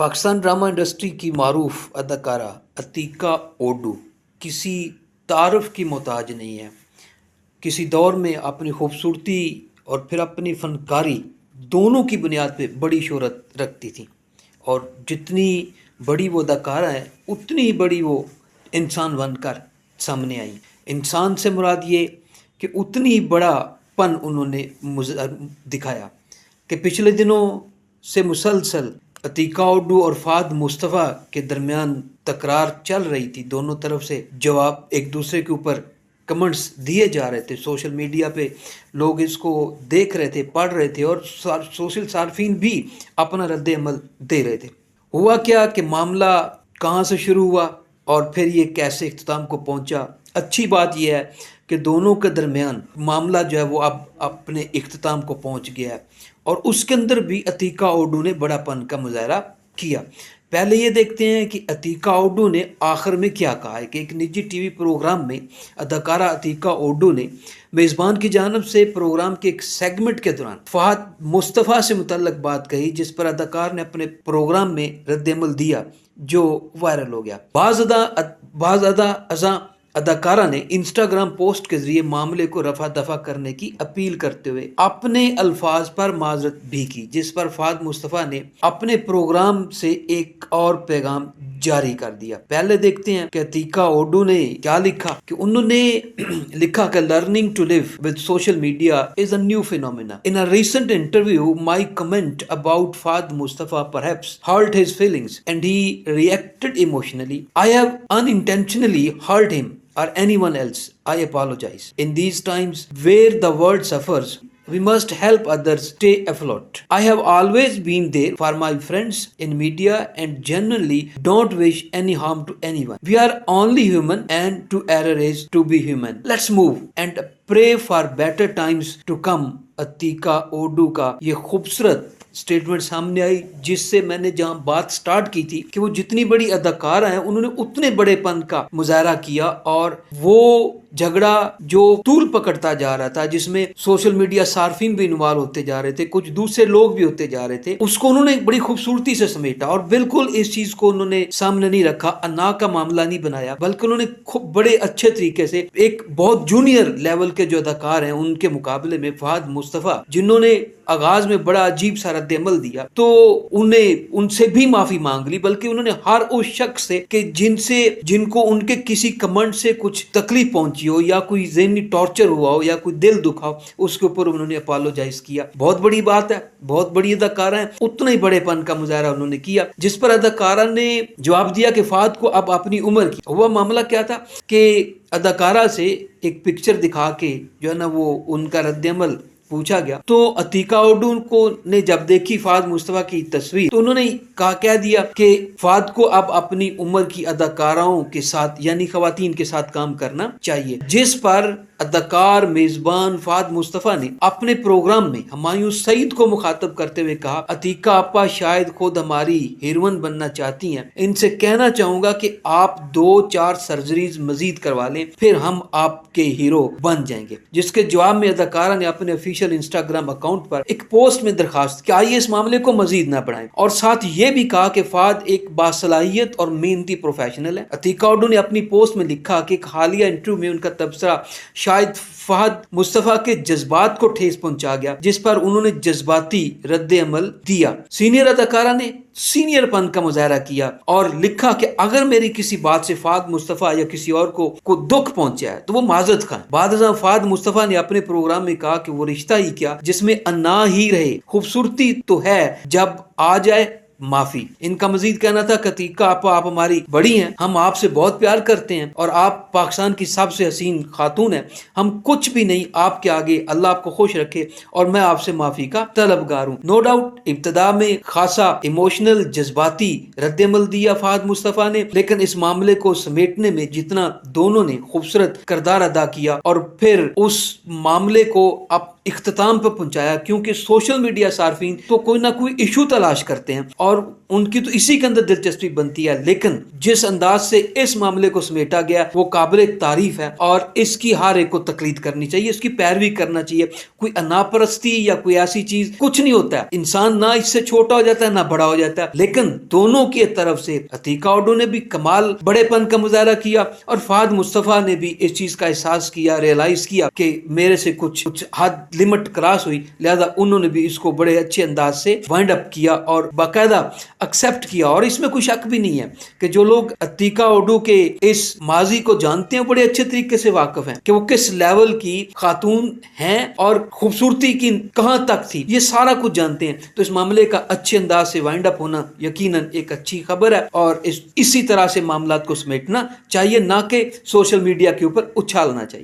Pakistan drama industry کی معروف اداکارہ عتیقہ اوڈو کسی تعارف کی محتاج نہیں ہے. کسی دور میں اپنی خوبصورتی اور پھر اپنی فنکاری دونوں کی بنیاد پہ بڑی شہرت رکھتی تھی، اور جتنی بڑی وہ اداکارہ ہیں اتنی ہی بڑی وہ انسان بن کر سامنے آئی. انسان سے مراد یہ کہ اتنی ہی بڑا پن انہوں نے دکھایا کہ پچھلے دنوں سے مسلسل عتیقہ اوڈو اور فہد مصطفیٰ کے درمیان تکرار چل رہی تھی. دونوں طرف سے جواب ایک دوسرے کے اوپر کمنٹس دیے جا رہے تھے. سوشل میڈیا پہ لوگ اس کو دیکھ رہے تھے، پڑھ رہے تھے، اور سوشل صارفین بھی اپنا رد عمل دے رہے تھے. ہوا کیا کہ معاملہ کہاں سے شروع ہوا اور پھر یہ کیسے اختتام کو پہنچا. اچھی بات یہ ہے کہ دونوں کے درمیان معاملہ جو ہے وہ اب اپنے اختتام کو پہنچ گیا ہے، اور اس کے اندر بھی عتیقہ اوڈو نے بڑا پن کا مظاہرہ کیا. پہلے یہ دیکھتے ہیں کہ عتیقہ اوڈو نے آخر میں کیا کہا ہے. کہ ایک نجی ٹی وی پروگرام میں اداکارہ عتیقہ اوڈو نے میزبان کی جانب سے پروگرام کے ایک سیگمنٹ کے دوران فہد مصطفیٰ سے متعلق بات کہی، جس پر اداکار نے اپنے پروگرام میں رد عمل دیا جو وائرل ہو گیا. بعض اداکارہ نے انسٹاگرام پوسٹ کے ذریعے معاملے کو رفع دفع کرنے کی اپیل کرتے ہوئے اپنے الفاظ پر معذرت بھی کی، جس پر فہد مصطفیٰ نے اپنے پروگرام سے ایک اور پیغام جاری کر دیا. پہلے دیکھتے ہیں کہ عتیقہ اوڈو نے کیا لکھا. کہ انہوں نے لکھا کہ learning to live with social media is a new phenomenon. In a recent interview, my comment about Fahd Mustafa perhaps hurt his feelings and he reacted emotionally. I have unintentionally hurt him or anyone else. I apologize. In these times where the world suffers, we must help others stay afloat. I have always been there for my friends in media and genuinely don't wish any harm to anyone. We are only human and to err is to be human. Let's move and pray for better times to come. Atiqa Odho کا یہ خوبصورت statement سامنے آئی، جس سے میں نے جہاں بات سٹارٹ کی تھی کہ وہ جتنی بڑی اداکارہ ہیں انہوں نے اتنے بڑے پن کا مظاہرہ کیا، اور وہ جھگڑا جو طول پکڑتا جا رہا تھا، جس میں سوشل میڈیا صارفین بھی انوالو ہوتے جا رہے تھے، کچھ دوسرے لوگ بھی ہوتے جا رہے تھے، اس کو انہوں نے بڑی خوبصورتی سے سمیٹا، اور بالکل اس چیز کو انہوں نے سامنے نہیں رکھا، انا کا معاملہ نہیں بنایا، بلکہ انہوں نے بڑے اچھے طریقے سے ایک بہت جونیئر لیول کے جو اداکار ہیں ان کے مقابلے میں فہد مصطفیٰ، جنہوں نے آغاز میں بڑا عجیب سا رد عمل دیا، تو ان سے بھی معافی مانگ لی، بلکہ انہوں نے ہر اس شخص سے کہ جن کو ان کے کسی کمنٹ سے کچھ تکلیف پہنچی ہو یا کوئی ذہنی ٹارچر ہوا ہو یا کوئی دل دکھا ہو، اس کے اوپر انہوں نے اپالوجائز کیا. بہت بڑی بات ہے، بہت بڑی اداکارہ ہیں، اتنا ہی بڑے پن کا مظاہرہ انہوں نے کیا، جس پر اداکارہ نے جواب دیا کہ فہد کو اب اپنی عمر کی. ہوا معاملہ کیا تھا کہ اداکارہ سے ایک پکچر دکھا کے جو ہے نا وہ ان کا رد عمل پوچھا گیا، تو عتیقہ اوڈو کو نے جب دیکھی فہد مصطفیٰ کی تصویر، تو انہوں نے کہہ دیا کہ فہد کو اب اپنی عمر کی اداکاراؤں کے ساتھ یعنی خواتین کے ساتھ کام کرنا چاہیے. جس پر اداکار میزبان فہد مصطفیٰ نے اپنے پروگرام میں ہمایوں سعید کو مخاطب کرتے ہوئے کہا، عتیقہ آپا شاید خود ہماری ہیروئن بننا چاہتی ہیں، ان سے کہنا چاہوں گا کہ آپ 2-4 سرجریز مزید کروا لیں، پھر ہم آپ کے ہیرو بن جائیں گے. جس کے جواب میں اداکارہ نے اپنے آفیشیل انسٹاگرام اکاؤنٹ پر ایک پوسٹ میں درخواست کہ آئیے اس معاملے کو مزید نہ بڑھائیں، اور ساتھ یہ بھی کہا کہ فہد ایک باصلاحیت اور محنتی پروفیشنل ہے. عتیقہ اوڈو نے اپنی پوسٹ میں لکھا کہ ایک حالیہ انٹرویو میں ان کا تبصرہ شاید فہد مصطفیٰ کے جذبات کو ٹھیس پہنچا گیا، جس پر انہوں نے جذباتی رد عمل دیا. سینئر اداکارہ نے سینئر پن کا مظاہرہ کیا اور لکھا کہ اگر میری کسی بات سے فہد مصطفیٰ یا کسی اور کو دکھ پہنچا ہے تو وہ معذرت خواہ. بعد ازاں فہد مصطفیٰ نے اپنے پروگرام میں کہا کہ وہ رشتہ ہی کیا جس میں انا ہی رہے، خوبصورتی تو ہے جب آ جائے معافی. ان کا مزید کہنا تھا کہ عتیقہ آپا آپ ہماری بڑی ہیں، ہم آپ سے بہت پیار کرتے ہیں اور آپ پاکستان کی سب سے حسین خاتون ہیں، ہم کچھ بھی نہیں آپ کے آگے، اللہ آپ کو خوش رکھے اور میں آپ سے معافی کا طلبگار ہوں. نو ڈاؤٹ ابتدا میں خاصا ایموشنل جذباتی رد عمل دیا فہد مصطفیٰ نے، لیکن اس معاملے کو سمیٹنے میں جتنا دونوں نے خوبصورت کردار ادا کیا اور پھر اس معاملے کو اختتام پر پہنچایا، کیونکہ سوشل میڈیا صارفین تو کوئی نہ کوئی ایشو تلاش کرتے ہیں اور ان کی تو اسی کے اندر دلچسپی بنتی ہے، لیکن جس انداز سے اس معاملے کو سمیٹا گیا وہ قابل تعریف ہے اور اس کی ہر ایک کو تقلید کرنی چاہیے، اس کی پیروی کرنا چاہیے۔ کوئی انا پرستی یا کوئی ایسی چیز کچھ نہیں ہوتا ہے، انسان نہ اس سے چھوٹا ہو جاتا ہے نہ بڑا ہو جاتا ہے، لیکن دونوں کی طرف سے عتیقہ اوڈو نے بھی کمال بڑے پن کا مظاہرہ کیا اور فہد مصطفیٰ نے بھی اس چیز کا احساس کیا، ریئلائز کیا کہ میرے سے کچھ حد لمٹ کراس ہوئی، لہذا انہوں نے بھی اس کو بڑے اچھے انداز سے وائنڈ اپ کیا اور باقاعدہ ایکسیپٹ کیا۔ اور اس میں کوئی شک بھی نہیں ہے کہ جو لوگ عتیقہ اوڈو کے اس ماضی کو جانتے ہیں بڑے اچھے طریقے سے واقف ہیں کہ وہ کس لیول کی خاتون ہیں اور خوبصورتی کی کہاں تک تھی، یہ سارا کچھ جانتے ہیں۔ تو اس معاملے کا اچھے انداز سے وائنڈ اپ ہونا یقیناً ایک اچھی خبر ہے اور اسی طرح سے معاملات کو سمیٹنا چاہیے، نہ کہ سوشل میڈیا کے اوپر اچھالنا چاہیے۔